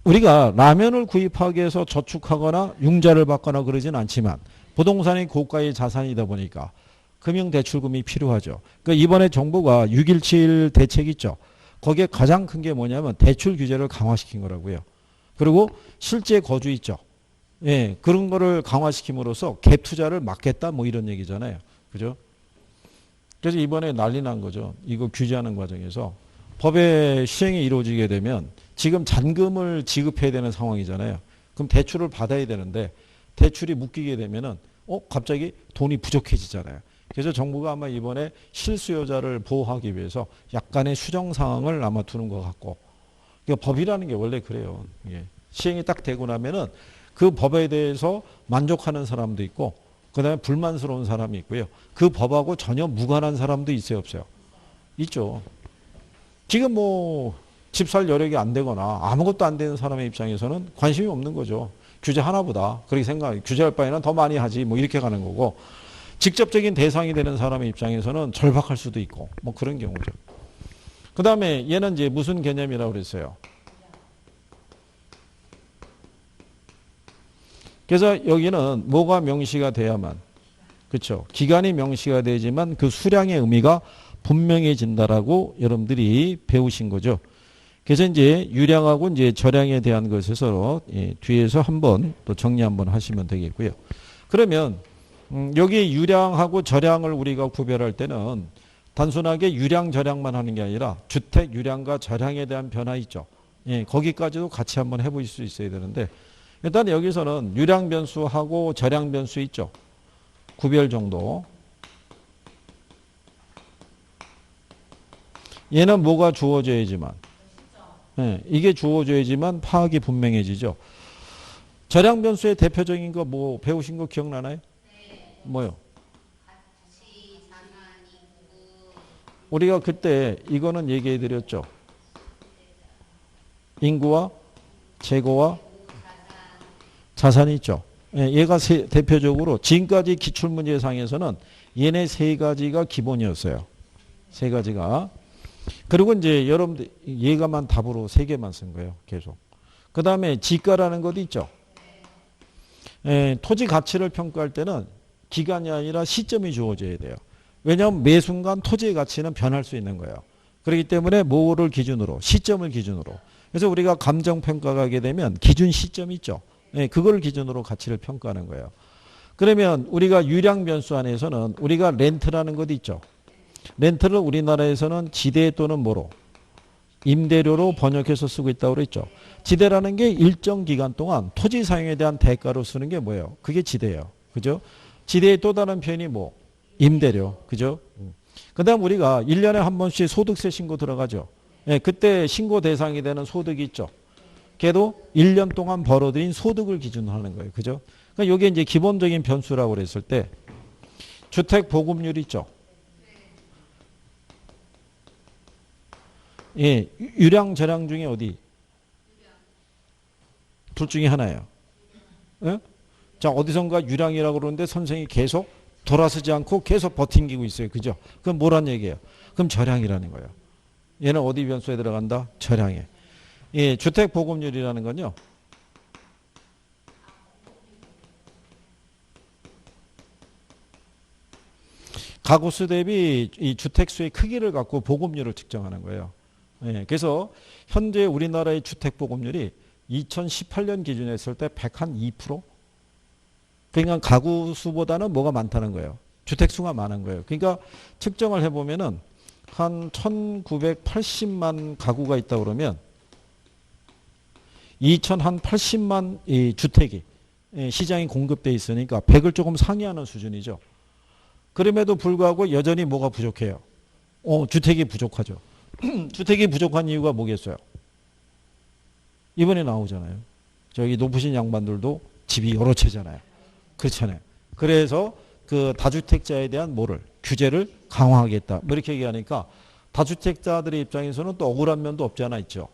우리가 라면을 구입하기 위해서 저축하거나 융자를 받거나 그러진 않지만 부동산이 고가의 자산이다 보니까 금융대출금이 필요하죠. 그러니까 이번에 정부가 6.17 대책 있죠. 거기에 가장 큰 게 뭐냐면 대출 규제를 강화시킨 거라고요. 그리고 실제 거주 있죠. 예, 그런 거를 강화시킴으로써 갭 투자를 막겠다 뭐 이런 얘기잖아요. 그죠? 그래서 이번에 난리 난 거죠. 이거 규제하는 과정에서 법의 시행이 이루어지게 되면 지금 잔금을 지급해야 되는 상황이잖아요. 그럼 대출을 받아야 되는데 대출이 묶이게 되면은 갑자기 돈이 부족해지잖아요. 그래서 정부가 아마 이번에 실수요자를 보호하기 위해서 약간의 수정 사항을 아마 두는 것 같고, 그러니까 법이라는 게 원래 그래요. 예. 시행이 딱 되고 나면은 그 법에 대해서 만족하는 사람도 있고, 그다음에 불만스러운 사람이 있고요. 그 법하고 전혀 무관한 사람도 있어요, 없어요? 있죠. 지금 뭐 집 살 여력이 안 되거나 아무것도 안 되는 사람의 입장에서는 관심이 없는 거죠. 규제 하나보다 그렇게 생각, 규제할 바에는 더 많이 하지 뭐 이렇게 가는 거고, 직접적인 대상이 되는 사람의 입장에서는 절박할 수도 있고 뭐 그런 경우죠. 그 다음에 얘는 이제 무슨 개념이라고 그랬어요? 그래서 여기는 뭐가 명시가 돼야만, 그렇죠? 기간이 명시가 되지만 그 수량의 의미가 분명해진다라고 여러분들이 배우신 거죠. 그래서 이제 유량하고 이제 저량에 대한 것에서 뒤에서 한번 또 정리 한번 하시면 되겠고요. 그러면 여기 유량하고 저량을 우리가 구별할 때는 단순하게 유량 저량만 하는 게 아니라 주택 유량과 저량에 대한 변화 있죠. 예, 거기까지도 같이 한번 해보실 수 있어야 되는데, 일단 여기서는 유량 변수하고 저량 변수 있죠. 구별 정도. 얘는 뭐가 주어져야지만, 예, 이게 주어져야지만 파악이 분명해지죠. 저량 변수의 대표적인 거 뭐 배우신 거 기억나나요? 네. 뭐요? 우리가 그때 이거는 얘기해 드렸죠. 인구와 재고와 자산이 있죠. 예, 얘가 대표적으로 지금까지 기출문제상에서는 얘네 세 가지가 기본이었어요. 세 가지가. 그리고 이제 여러분들 얘가만 답으로 세 개만 쓴 거예요. 계속. 그 다음에 지가라는 것도 있죠. 예, 토지 가치를 평가할 때는 기간이 아니라 시점이 주어져야 돼요. 왜냐하면 매 순간 토지의 가치는 변할 수 있는 거예요. 그렇기 때문에 뭐를 기준으로? 시점을 기준으로. 그래서 우리가 감정평가가 하게 되면 기준 시점이 있죠. 예, 그걸 기준으로 가치를 평가하는 거예요. 그러면 우리가 유량 변수 안에서는 우리가 렌트라는 것도 있죠. 렌트를 우리나라에서는 지대 또는 뭐로? 임대료로 번역해서 쓰고 있다고 그랬죠. 지대라는 게 일정 기간 동안 토지 사용에 대한 대가로 쓰는 게 뭐예요? 그게 지대예요. 그죠? 지대의 또 다른 표현이 뭐? 임대료. 그죠? 그 다음 우리가 1년에 한 번씩 소득세 신고 들어가죠. 예, 그때 신고 대상이 되는 소득이 있죠. 걔도 1년 동안 벌어들인 소득을 기준으로 하는 거예요. 그죠? 그러니까 이게 이제 기본적인 변수라고 그랬을 때, 주택 보급률 있죠. 예, 유량 저량 중에 어디? 둘 중에 하나예요. 예? 자, 어디선가 유량이라고 그러는데 선생이 계속 돌아서지 않고 계속 버팅기고 있어요. 그죠? 그럼 뭐란 얘기예요? 그럼 저량이라는 거예요. 얘는 어디 변수에 들어간다? 저량에. 예, 주택 보급률이라는 건요. 가구수 대비 이 주택수의 크기를 갖고 보급률을 측정하는 거예요. 예, 그래서 현재 우리나라의 주택 보급률이 2018년 기준에 했을 때 102%? 그러니까 가구 수보다는 뭐가 많다는 거예요. 주택 수가 많은 거예요. 그러니까 측정을 해보면은 한 1980만 가구가 있다 그러면 2080만 이 주택이 시장에 공급돼 있으니까 100을 조금 상회하는 수준이죠. 그럼에도 불구하고 여전히 뭐가 부족해요? 주택이 부족하죠. 주택이 부족한 이유가 뭐겠어요? 이번에 나오잖아요. 저기 높으신 양반들도 집이 여러 채잖아요. 그렇잖아요. 그래서 그 다주택자에 대한 뭐를? 규제를 강화하겠다. 뭐 이렇게 얘기하니까 다주택자들의 입장에서는 또 억울한 면도 없지 않아 있죠.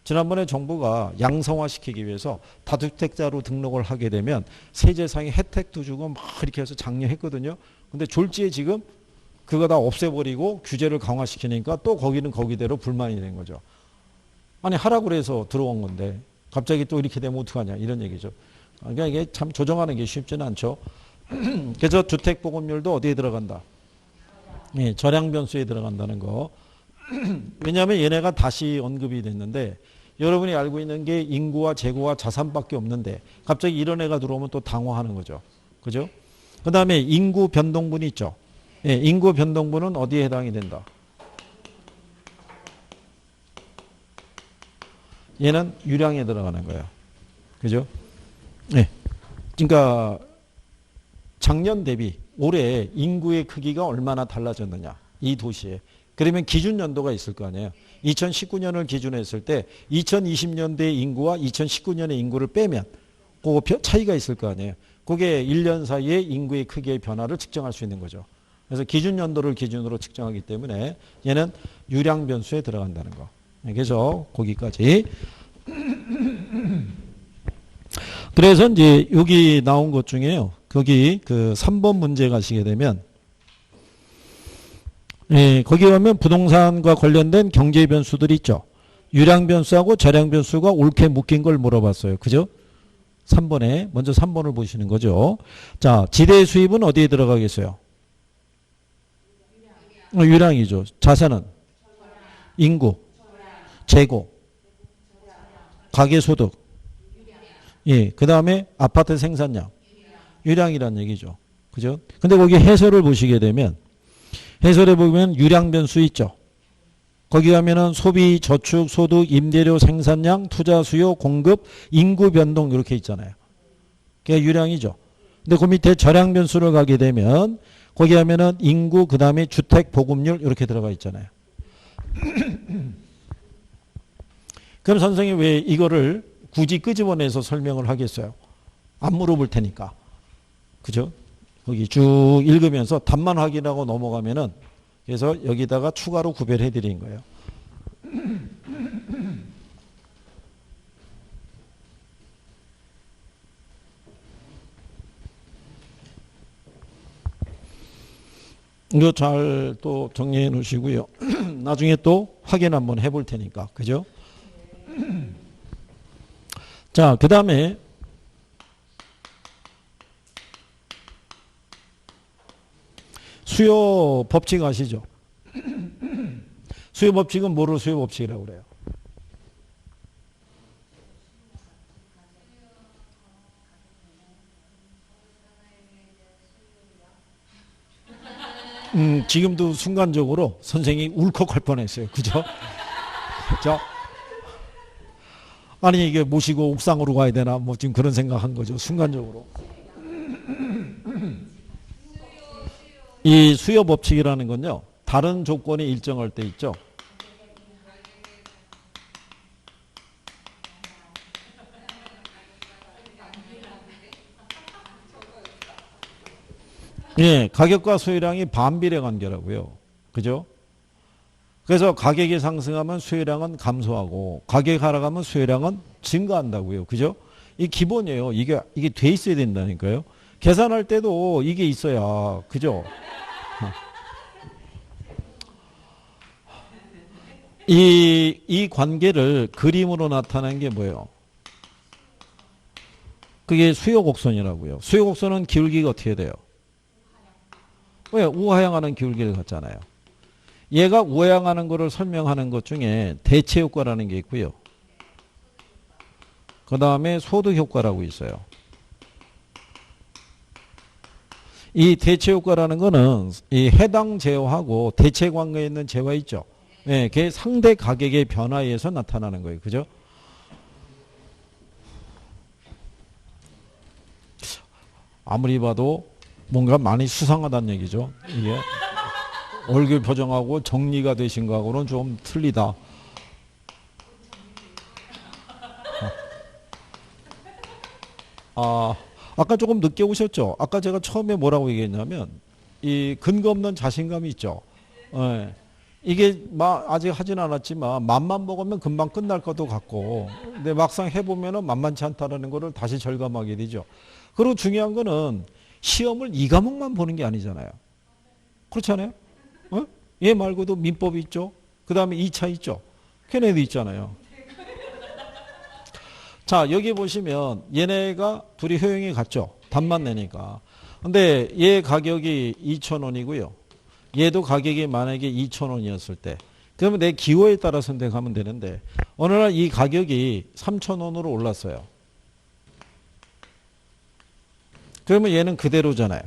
지난번에 정부가 양성화시키기 위해서 다주택자로 등록을 하게 되면 세제상의 혜택도 주고 막 이렇게 해서 장려했거든요. 근데 졸지에 지금 그거 다 없애버리고 규제를 강화시키니까 또 거기는 거기대로 불만이 된 거죠. 아니 하라고 그래서 들어온 건데 갑자기 또 이렇게 되면 어떡하냐 이런 얘기죠. 그러니까 이게 참 조정하는 게 쉽지는 않죠. 그래서 주택보급률도 어디에 들어간다? 예, 저량 변수에 들어간다는 거. 왜냐하면 얘네가 다시 언급이 됐는데 여러분이 알고 있는 게 인구와 재고와 자산밖에 없는데 갑자기 이런 애가 들어오면 또 당황하는 거죠. 그죠? 그 다음에 인구 변동분이 있죠. 예, 인구 변동분은 어디에 해당이 된다? 얘는 유량에 들어가는 거예요. 그죠? 예. 그러니까 작년 대비 올해 인구의 크기가 얼마나 달라졌느냐. 이 도시에. 그러면 기준 연도가 있을 거 아니에요. 2019년을 기준으로 했을 때 2020년대의 인구와 2019년의 인구를 빼면 그 차이가 있을 거 아니에요. 그게 1년 사이에 인구의 크기의 변화를 측정할 수 있는 거죠. 그래서 기준 연도를 기준으로 측정하기 때문에 얘는 유량 변수에 들어간다는 거. 그래서 거기까지. 그래서 이제 여기 나온 것 중에요. 거기 그 3번 문제 가시게 되면 예, 거기 가면 부동산과 관련된 경제 변수들이 있죠. 유량 변수하고 저량 변수가 옳게 묶인 걸 물어봤어요. 그죠? 3번에 먼저 3번을 보시는 거죠. 자, 지대 수입은 어디에 들어가겠어요? 유량이죠. 자산은 인구, 재고, 가계소득, 예, 그 다음에 아파트 생산량, 유량이란 얘기죠. 그죠? 근데 거기 해설을 보시게 되면 해설에 보면 유량 변수 있죠. 거기 가면은 소비, 저축, 소득, 임대료, 생산량, 투자, 수요, 공급, 인구 변동 이렇게 있잖아요. 그게 유량이죠. 근데 그 밑에 저량 변수를 가게 되면 거기 하면은 인구, 그 다음에 주택 보급률 이렇게 들어가 있잖아요. 그럼 선생님이 왜 이거를 굳이 끄집어내서 설명을 하겠어요? 안 물어볼 테니까. 그죠? 거기 쭉 읽으면서 답만 확인하고 넘어가면은 그래서 여기다가 추가로 구별해 드린 거예요. 이거 잘 또 정리해 놓으시고요. 나중에 또 확인 한번 해볼 테니까. 그죠? 자, 그 다음에 수요 법칙 아시죠? 수요 법칙은 뭐로 수요 법칙이라고 그래요? 지금도 순간적으로 선생님이 울컥할 뻔했어요. 그죠? 자, 아니 이게 모시고 옥상으로 가야 되나 뭐 지금 그런 생각한 거죠. 순간적으로. 이 수요 법칙이라는 건요. 다른 조건이 일정할 때 있죠. 예, 가격과 수요량이 반비례 관계라고요. 그죠? 그래서 가격이 상승하면 수요량은 감소하고 가격이 하락하면 수요량은 증가한다고요. 그죠? 이 기본이에요. 이게 돼 있어야 된다니까요. 계산할 때도 이게 있어야. 그죠? 이 관계를 그림으로 나타낸 게 뭐예요? 그게 수요 곡선이라고요. 수요 곡선은 기울기가 어떻게 돼요? 왜? 우하향하는 기울기를 갖잖아요. 얘가 우하향하는 거를 설명하는 것 중에 대체 효과라는 게 있고요. 그 다음에 소득 효과라고 있어요. 이 대체 효과라는 거는 이 해당 재화하고 대체 관계에 있는 재화 있죠. 예, 그게 상대 가격의 변화에 의해서 나타나는 거예요. 그죠? 아무리 봐도 뭔가 많이 수상하다는 얘기죠. 이게 얼굴 표정하고 정리가 되신 거하고는 좀 틀리다. 아까 조금 늦게 오셨죠? 아까 제가 처음에 뭐라고 얘기했냐면 이 근거 없는 자신감이 있죠. 예. 이게 아직 하진 않았지만 맘만 먹으면 금방 끝날 것도 같고 근데 막상 해보면 만만치 않다는 거를 다시 절감하게 되죠. 그리고 중요한 거는 시험을 이 과목만 보는 게 아니잖아요. 그렇잖아요. 어? 얘 말고도 민법이 있죠. 그 다음에 2차 있죠. 걔네도 있잖아요. 자, 여기 보시면 얘네가 둘이 효용이 같죠. 답만 내니까. 근데 얘 가격이 2,000원이고요. 얘도 가격이 만약에 2,000원이었을 때 그러면 내 기호에 따라 선택하면 되는데 어느 날 이 가격이 3,000원으로 올랐어요. 그러면 얘는 그대로잖아요.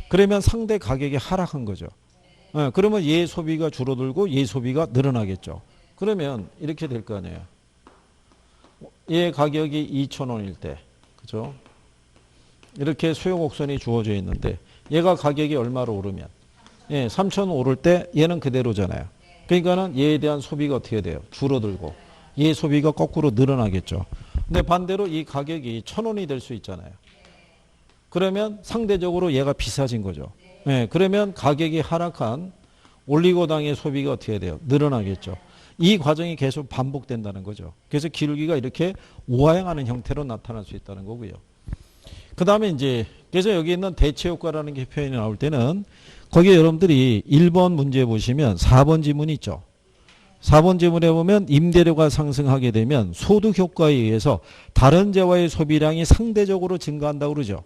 그러면 상대 가격이 하락한 거죠. 그러면 얘 소비가 줄어들고 얘 소비가 늘어나겠죠. 그러면 이렇게 될 거 아니에요. 얘 가격이 2,000원일 때, 그죠? 이렇게 수요 곡선이 주어져 있는데 얘가 가격이 얼마로 오르면 3,000원 오를 때 얘는 그대로잖아요. 그러니까는 얘에 대한 소비가 어떻게 돼요? 줄어들고 얘 소비가 거꾸로 늘어나겠죠. 근데 반대로 이 가격이 1,000원이 될 수 있잖아요. 그러면 상대적으로 얘가 비싸진 거죠. 그러면 가격이 하락한 올리고당의 소비가 어떻게 돼요? 늘어나겠죠. 이 과정이 계속 반복된다는 거죠. 그래서 기울기가 이렇게 우하향하는 형태로 나타날 수 있다는 거고요. 그 다음에 이제 그래서 여기 있는 대체 효과라는 게 표현이 나올 때는 거기에 여러분들이 1번 문제 보시면 4번 지문이 있죠. 4번 지문에 보면 임대료가 상승하게 되면 소득 효과에 의해서 다른 재화의 소비량이 상대적으로 증가한다고 그러죠.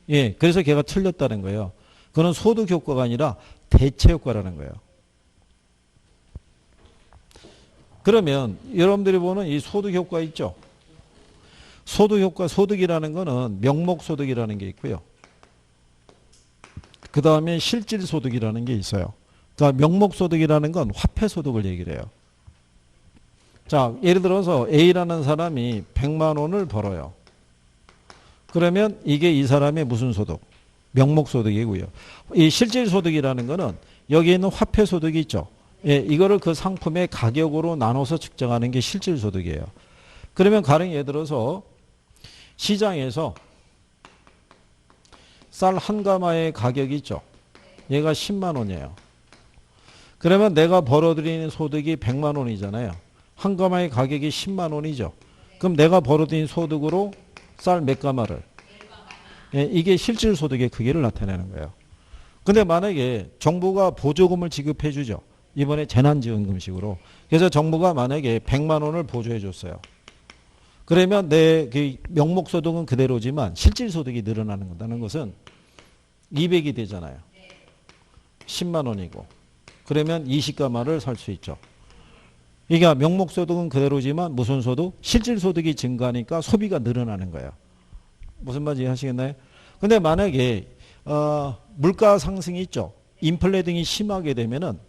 예, 그래서 걔가 틀렸다는 거예요. 그건 소득 효과가 아니라 대체 효과라는 거예요. 그러면 여러분들이 보는 이 소득 효과 있죠. 소득 효과, 소득이라는 거는 명목 소득이라는 게 있고요. 그 다음에 실질 소득이라는 게 있어요. 그러니까 명목 소득이라는 건 화폐 소득을 얘기를 해요. 자, 예를 들어서 A라는 사람이 100만 원을 벌어요. 그러면 이게 이 사람의 무슨 소득? 명목 소득이고요. 이 실질 소득이라는 거는 여기 있는 화폐 소득이 있죠. 예, 이거를 그 상품의 가격으로 나눠서 측정하는 게 실질 소득이에요. 그러면 가령 예를 들어서 시장에서 쌀 한 가마의 가격이 있죠. 얘가 10만 원이에요. 그러면 내가 벌어들이는 소득이 100만 원이잖아요. 한 가마의 가격이 10만 원이죠. 그럼 내가 벌어들인 소득으로 쌀 몇 가마를? 예, 이게 실질 소득의 크기를 나타내는 거예요. 근데 만약에 정부가 보조금을 지급해 주죠. 이번에 재난지원금식으로. 그래서 정부가 만약에 100만 원을 보조해 줬어요. 그러면 내 명목 소득은 그대로지만 실질 소득이 늘어나는 것은 200이 되잖아요. 10만 원이고. 그러면 20가마를 살 수 있죠. 그러니까 명목 소득은 그대로지만 무슨 소득? 실질 소득이 증가하니까 소비가 늘어나는 거예요. 무슨 말인지 이해하시겠나요? 근데 만약에 물가 상승이 있죠. 인플레 등이 심하게 되면은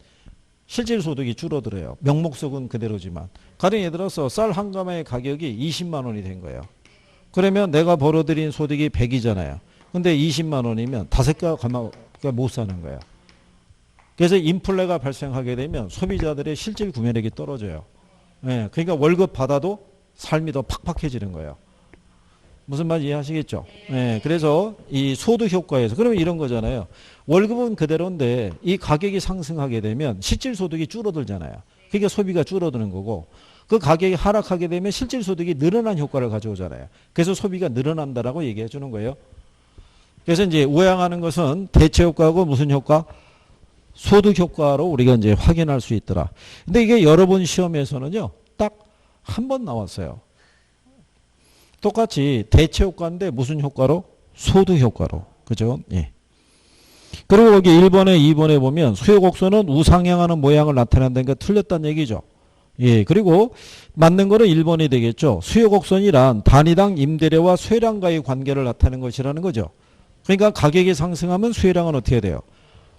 실질 소득이 줄어들어요. 명목 소득은 그대로지만. 가령 예를 들어서 쌀 한 가마의 가격이 20만 원이 된 거예요. 그러면 내가 벌어들인 소득이 100이잖아요. 근데 20만 원이면 5가마가 못 사는 거예요. 그래서 인플레가 발생하게 되면 소비자들의 실질 구매력이 떨어져요. 예, 그러니까 월급 받아도 삶이 더 팍팍해지는 거예요. 무슨 말인지 이해하시겠죠? 예, 그래서 이 소득 효과에서 그러면 이런 거잖아요. 월급은 그대로인데 이 가격이 상승하게 되면 실질 소득이 줄어들잖아요. 그러니까 소비가 줄어드는 거고 그 가격이 하락하게 되면 실질 소득이 늘어난 효과를 가져오잖아요. 그래서 소비가 늘어난다라고 얘기해 주는 거예요. 그래서 이제 우양하는 것은 대체 효과하고 무슨 효과? 소득 효과로 우리가 이제 확인할 수 있더라. 근데 이게 여러 번 시험에서는요, 딱 한 번 나왔어요. 똑같이 대체 효과인데 무슨 효과로? 소득 효과로. 그죠? 예. 그리고 여기 1번에 2번에 보면 수요곡선은 우상향하는 모양을 나타낸다는 게 틀렸다는 얘기죠. 예. 그리고 맞는 거는 1번이 되겠죠. 수요곡선이란 단위당 임대료와 수요량과의 관계를 나타내는 것이라는 거죠. 그러니까 가격이 상승하면 수요량은 어떻게 돼요?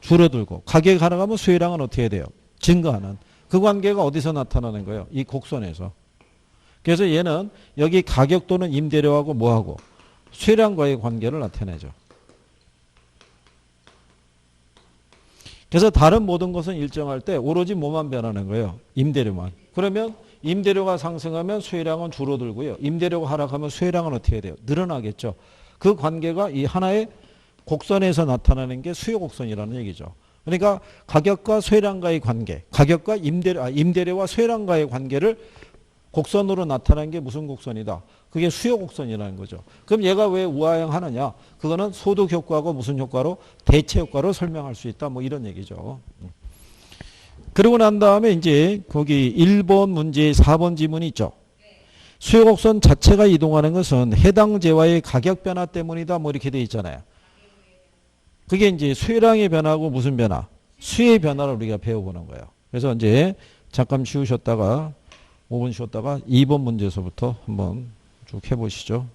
줄어들고 가격이 하락하면 수요량은 어떻게 돼요? 증가하는. 그 관계가 어디서 나타나는 거예요? 이 곡선에서. 그래서 얘는 여기 가격 또는 임대료하고 뭐하고? 수요량과의 관계를 나타내죠. 그래서 다른 모든 것은 일정할 때 오로지 뭐만 변하는 거예요? 임대료만. 그러면 임대료가 상승하면 수요량은 줄어들고요. 임대료가 하락하면 수요량은 어떻게 돼요? 늘어나겠죠. 그 관계가 이 하나의 곡선에서 나타나는 게 수요곡선이라는 얘기죠. 그러니까 가격과 수요량과의 관계, 가격과 임대료와 수요량과의 관계를 곡선으로 나타나는 게 무슨 곡선이다? 그게 수요곡선이라는 거죠. 그럼 얘가 왜 우하향하느냐? 그거는 소득 효과하고 무슨 효과로? 대체 효과로 설명할 수 있다. 뭐 이런 얘기죠. 그러고 난 다음에 이제 거기 1번 문제 4번 지문이 있죠. 수요곡선 자체가 이동하는 것은 해당 재화의 가격 변화 때문이다. 뭐 이렇게 돼 있잖아요. 그게 이제 수요량의 변화고 무슨 변화? 수의 변화를 우리가 배워보는 거예요. 그래서 이제 잠깐 쉬우셨다가 5분 쉬었다가 2번 문제에서부터 한번 쭉 해보시죠.